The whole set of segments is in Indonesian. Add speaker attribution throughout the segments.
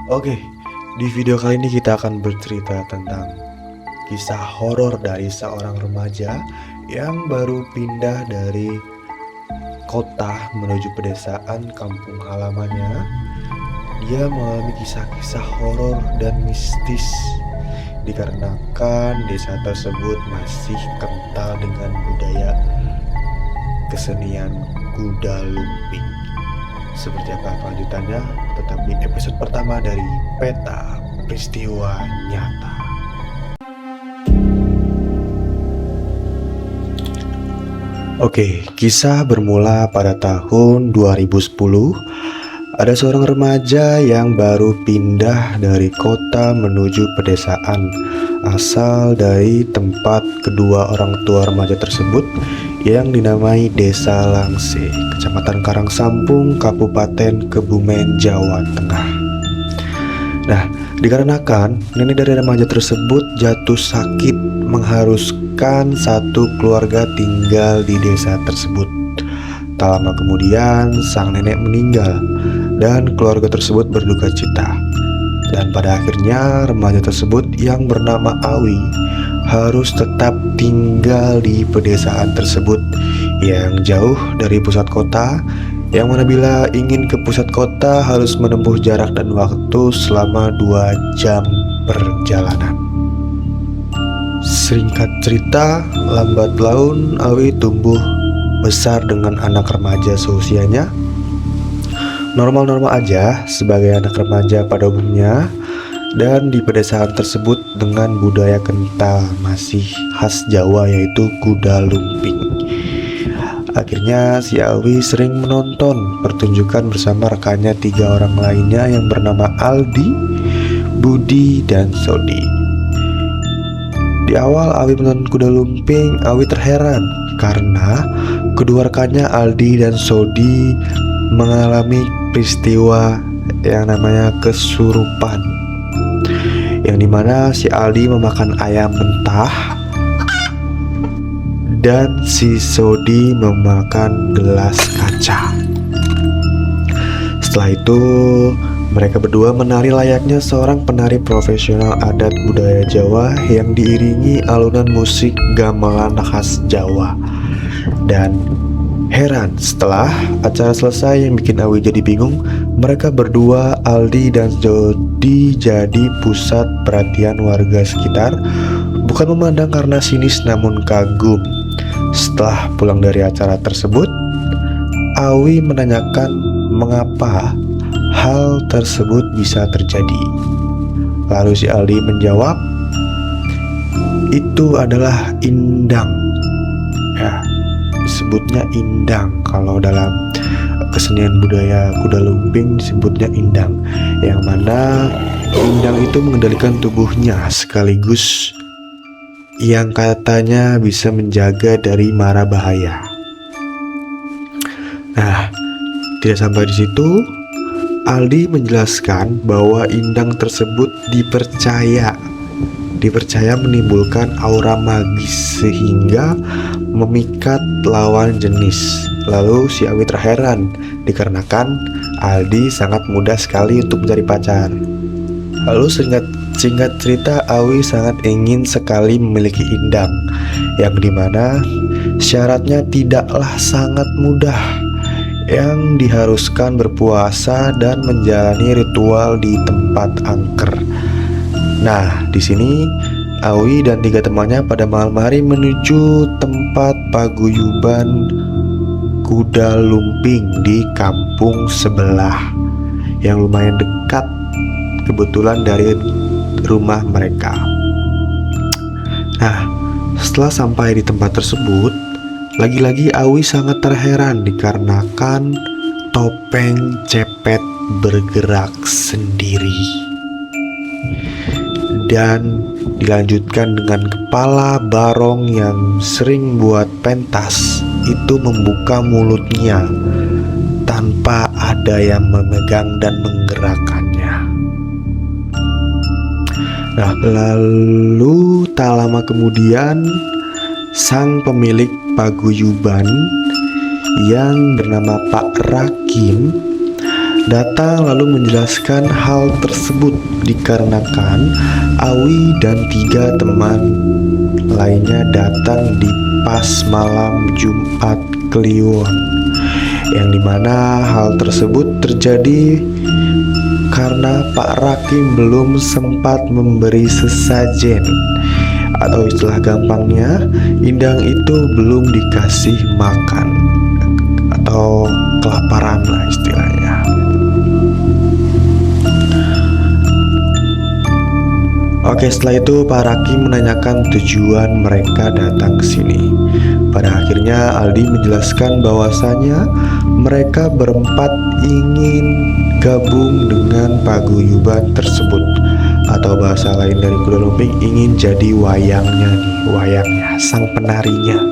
Speaker 1: Oke, di video kali ini kita akan bercerita tentang kisah horor dari seorang remaja yang baru pindah dari kota menuju pedesaan kampung halamannya. Dia mengalami kisah-kisah horor dan mistis dikarenakan desa tersebut masih kental dengan budaya kesenian kuda lumping. Seperti apa kelanjutannya, tetap di episode pertama dari Peta Peristiwa Nyata. Oke, kisah bermula pada tahun 2010. Ada seorang remaja yang baru pindah dari kota menuju pedesaan, asal dari tempat kedua orang tua remaja tersebut yang dinamai Desa Langse, Kecamatan Karangsampung, Kabupaten Kebumen, Jawa Tengah. Nah, dikarenakan nenek dari remaja tersebut jatuh sakit mengharuskan satu keluarga tinggal di desa tersebut. Tak lama kemudian sang nenek meninggal dan keluarga tersebut berduka cita. Dan pada akhirnya remaja tersebut yang bernama Awi harus tetap tinggal di pedesaan tersebut yang jauh dari pusat kota, yang mana bila ingin ke pusat kota harus menempuh jarak dan waktu selama 2 jam perjalanan. Singkat cerita, lambat laun Awi tumbuh besar dengan anak remaja seusianya. Normal-normal aja sebagai anak remaja pada umumnya, dan di pedesaan tersebut dengan budaya kental masih khas Jawa yaitu kuda lumping. Akhirnya si Awi sering menonton pertunjukan bersama rekannya 3 orang lainnya yang bernama Aldi, Budi, dan Sodi. Di awal Awi menonton kuda lumping, Awi terheran karena kedua rekannya Aldi dan Sodi mengalami peristiwa yang namanya kesurupan, yang dimana si Aldi memakan ayam mentah dan si Sodi memakan gelas kaca. Setelah itu mereka berdua menari layaknya seorang penari profesional adat budaya Jawa yang diiringi alunan musik gamelan khas Jawa. Dan heran, setelah acara selesai yang bikin Awi jadi bingung, mereka berdua, Aldi dan Jody, jadi pusat perhatian warga sekitar. Bukan memandang karena sinis, namun kagum. Setelah pulang dari acara tersebut, Awi menanyakan mengapa hal tersebut bisa terjadi. Lalu si Aldi menjawab, itu adalah indang. Ya, disebutnya indang. Kalau dalam kesenian budaya kuda lumping disebutnya indang, yang mana indang itu mengendalikan tubuhnya sekaligus yang katanya bisa menjaga dari mara bahaya. Nah, tidak sampai di situ, Aldi menjelaskan bahwa indang tersebut dipercaya menimbulkan aura magis sehingga memikat lawan jenis. Lalu si Awi terheran dikarenakan Aldi sangat mudah sekali untuk mencari pacar. Lalu singkat cerita, Awi sangat ingin sekali memiliki indang, yang dimana syaratnya tidaklah sangat mudah, yang diharuskan berpuasa dan menjalani ritual di tempat angker. Nah, di sini Awi dan 3 temannya pada malam hari menuju tempat paguyuban kuda lumping di kampung sebelah yang lumayan dekat kebetulan dari rumah mereka. Nah, setelah sampai di tempat tersebut, lagi-lagi Awi sangat terheran dikarenakan topeng cepet bergerak sendiri. Dan dilanjutkan dengan kepala barong yang sering buat pentas itu membuka mulutnya tanpa ada yang memegang dan menggerakkannya. Nah, lalu tak lama kemudian sang pemilik paguyuban yang bernama Pak Rakim datang lalu menjelaskan hal tersebut dikarenakan Awi dan 3 teman lainnya datang di pas malam Jumat Kliwon, yang dimana hal tersebut terjadi karena Pak Rakim belum sempat memberi sesajen, atau istilah gampangnya, Indang itu belum dikasih makan atau kelaparan lah istilahnya. Oke, setelah itu Pak Rakim menanyakan tujuan mereka datang ke sini. Pada akhirnya Aldi menjelaskan bahwasanya mereka berempat ingin gabung dengan paguyuban tersebut, atau bahasa lain dari Kuda Lumping, ingin jadi wayangnya nih, wayangnya, sang penarinya.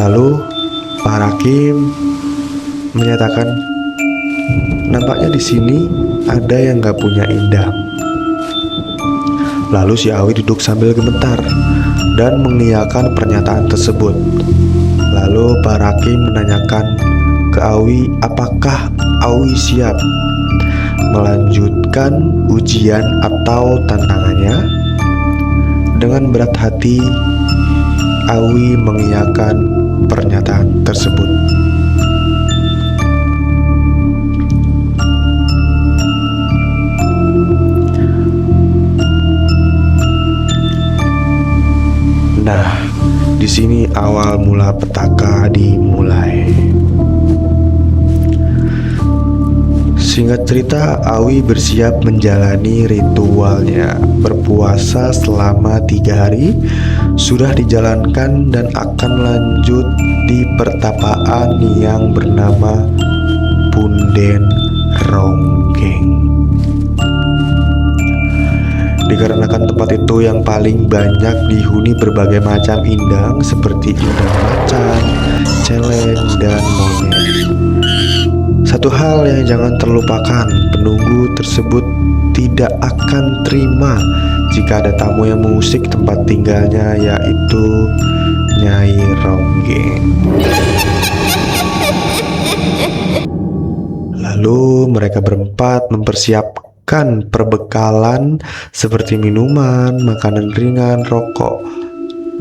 Speaker 1: Lalu Pak Rakim menyatakan, nampaknya di sini ada yang gak punya Indang. Lalu si Awi duduk sambil gemetar dan mengiyakan pernyataan tersebut. Lalu Pak Rakim menanyakan ke Awi apakah Awi siap melanjutkan ujian atau tantangannya. Dengan berat hati Awi mengiyakan pernyataan tersebut. Nah, di sini awal mula petaka dimulai. Singkat cerita, Awi bersiap menjalani ritualnya. Berpuasa selama 3 hari sudah dijalankan dan akan lanjut di pertapaan yang bernama Punden Ronggeng. Dikarenakan tempat itu yang paling banyak dihuni berbagai macam indang seperti indang macan, celeng, dan monyet. Satu hal yang jangan terlupakan, penunggu tersebut tidak akan terima jika ada tamu yang mengusik tempat tinggalnya, yaitu Nyai Ronggeng. Lalu mereka berempat mempersiapkan perbekalan seperti minuman, makanan ringan, rokok,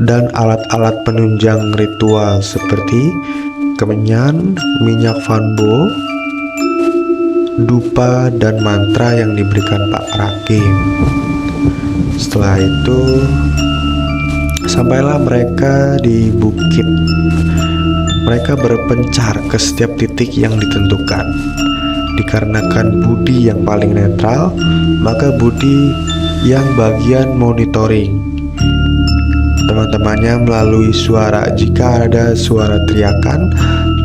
Speaker 1: dan alat-alat penunjang ritual seperti kemenyan, minyak fanbo, dupa, dan mantra yang diberikan Pak Rakim. Setelah itu sampailah mereka di bukit. Mereka berpencar ke setiap titik yang ditentukan. Dikarenakan Budi yang paling netral, maka Budi yang bagian monitoring teman-temannya melalui suara. Jika ada suara teriakan,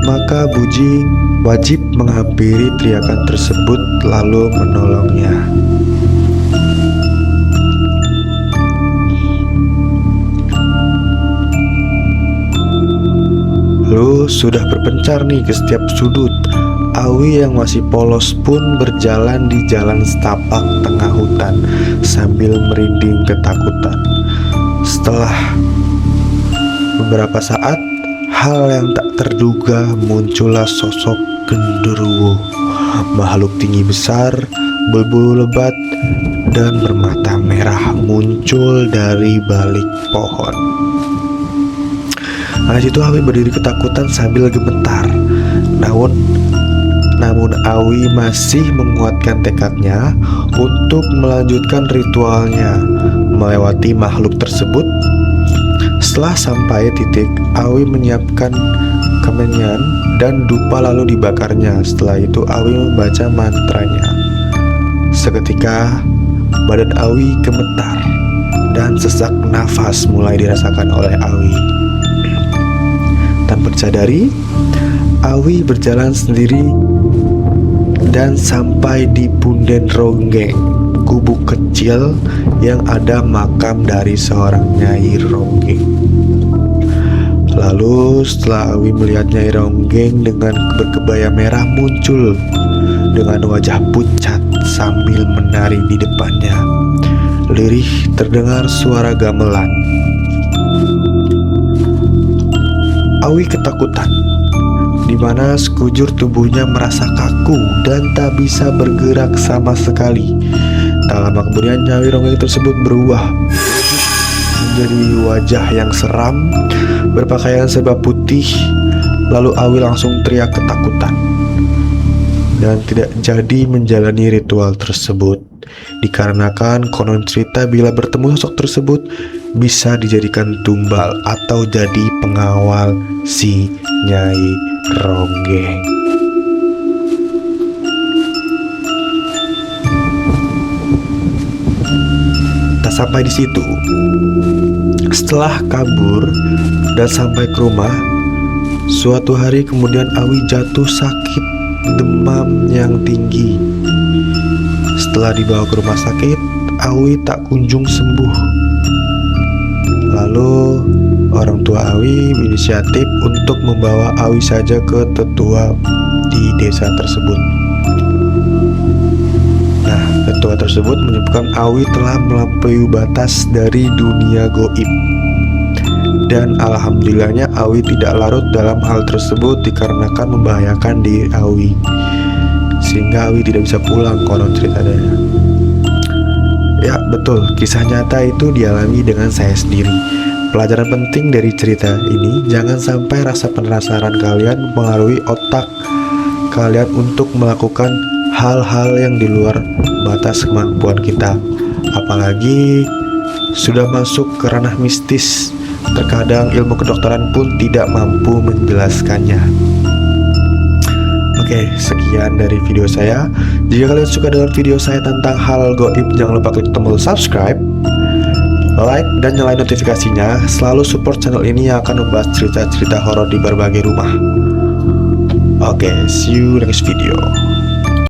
Speaker 1: maka Budi wajib menghampiri teriakan tersebut lalu menolongnya. Lalu sudah berpencar nih ke setiap sudut. Awi yang masih polos pun berjalan di jalan setapak tengah hutan sambil merinding ketakutan. Setelah beberapa saat, hal yang tak terduga muncullah sosok genderuwo, makhluk tinggi besar, berbulu lebat, dan bermata merah muncul dari balik pohon. Nah, situ Awi berdiri ketakutan sambil gemetar. Namun Awi masih menguatkan tekadnya untuk melanjutkan ritualnya melewati makhluk tersebut. Setelah sampai titik, Awi menyiapkan kemenyan dan dupa lalu dibakarnya. Setelah itu Awi membaca mantranya. Seketika badan Awi gemetar dan sesak nafas mulai dirasakan oleh Awi. Tanpa disadari, Awi berjalan sendiri dan sampai di Punden Ronggeng, gubuk kecil yang ada makam dari seorang Nyai Ronggeng. Lalu setelah Awi melihat Nyai Ronggeng dengan berkebaya merah muncul dengan wajah pucat sambil menari di depannya. Lirih terdengar suara gamelan. Awi ketakutan di mana sekujur tubuhnya merasa kaku dan tak bisa bergerak sama sekali. Tak lama kemudian Nyai Ronggeng tersebut berubah menjadi wajah yang seram, berpakaian serba putih. Lalu Awi langsung teriak ketakutan dan tidak jadi menjalani ritual tersebut, dikarenakan konon cerita bila bertemu sosok tersebut bisa dijadikan tumbal atau jadi pengawal si Nyai Ronggeng. Tak sampai di situ, setelah kabur dan sampai ke rumah, suatu hari kemudian Awi jatuh sakit demam yang tinggi. Setelah dibawa ke rumah sakit, Awi tak kunjung sembuh. Lalu orang tua Awi berinisiatif untuk membawa Awi saja ke tetua di desa tersebut. Nah, tetua tersebut menyebutkan Awi telah melampaui batas dari dunia goib. Dan alhamdulillahnya Awi tidak larut dalam hal tersebut dikarenakan membahayakan diri Awi, sehingga Awi tidak bisa pulang konon ceritanya. Ya betul, kisah nyata itu dialami dengan saya sendiri. Pelajaran penting dari cerita ini, jangan sampai rasa penasaran kalian mempengaruhi otak kalian untuk melakukan hal-hal yang di luar batas kemampuan kita. Apalagi sudah masuk ke ranah mistis, terkadang ilmu kedokteran pun tidak mampu menjelaskannya. Oke, sekian dari video saya. Jika kalian suka dengan video saya tentang hal goib, jangan lupa klik tombol subscribe, like, dan nyalain notifikasinya. Selalu support channel ini yang akan membahas cerita-cerita horor di berbagai rumah. Oke, see you next video.